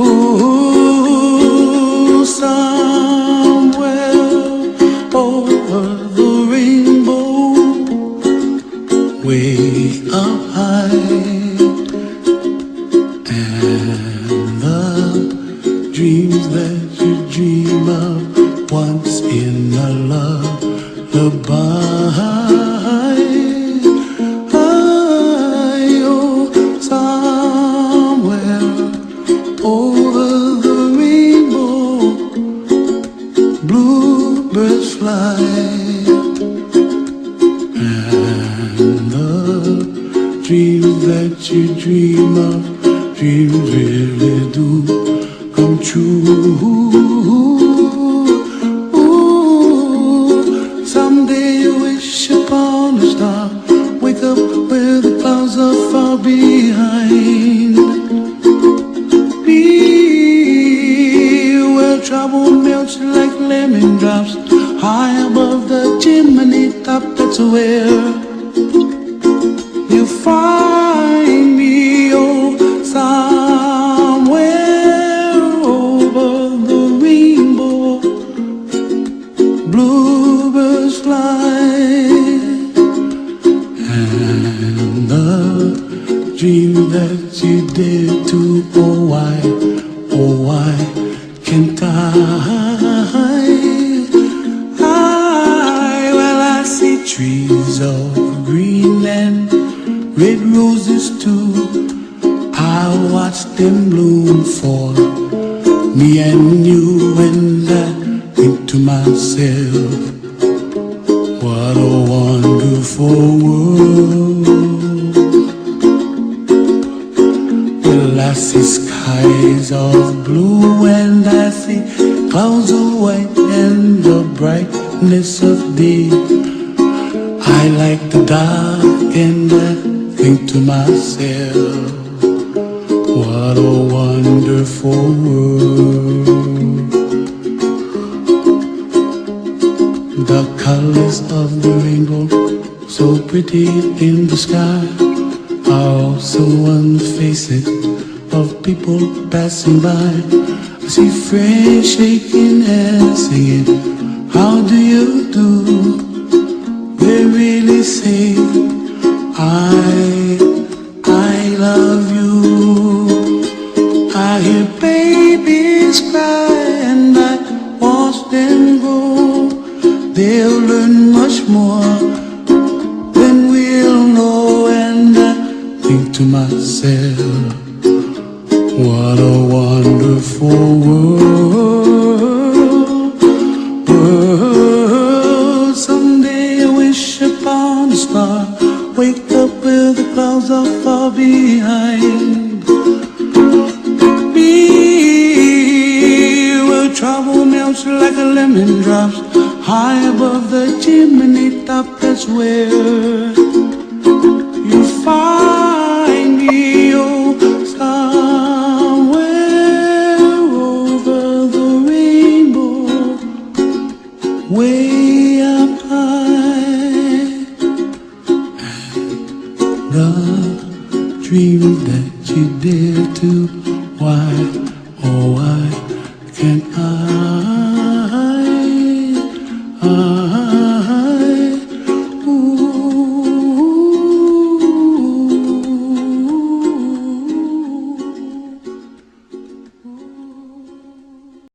Ooh, somewhere over the rainbow, way up high, and the dreams that you dream of once in a lullaby. Over the rainbow, bluebirds fly, and the dreams that you dream of, dreams really do come true. Ooh, someday you wish upon a star, wake up where the clouds are far behind. Trouble melts like lemon drops high above the chimney top. That's where you find me, oh, somewhere over the rainbow, bluebirds fly, and the dream that you did to, oh why can't I? Well, I see trees of green and red roses too. I watch them bloom for me and you, and I think to myself, what a wonderful world. Well, I see skies of blue and I see clouds of white and the brightness of day. I like the dark and I think to myself, what a wonderful world. The colors of the rainbow, so pretty in the sky, are also on the faces of people passing by. I see friends shaking and singing, how do you do? They really say, I love you. I hear babies cry and I watch them grow. They'll learn much more than we'll know, and I think to myself, what a wonderful world. Someday I wish upon a star, wake up where the clouds are far behind me, where trouble melts like a lemon drops high above the chimney top. That's where you find me, oh, way up high, and the dream that you dare to, why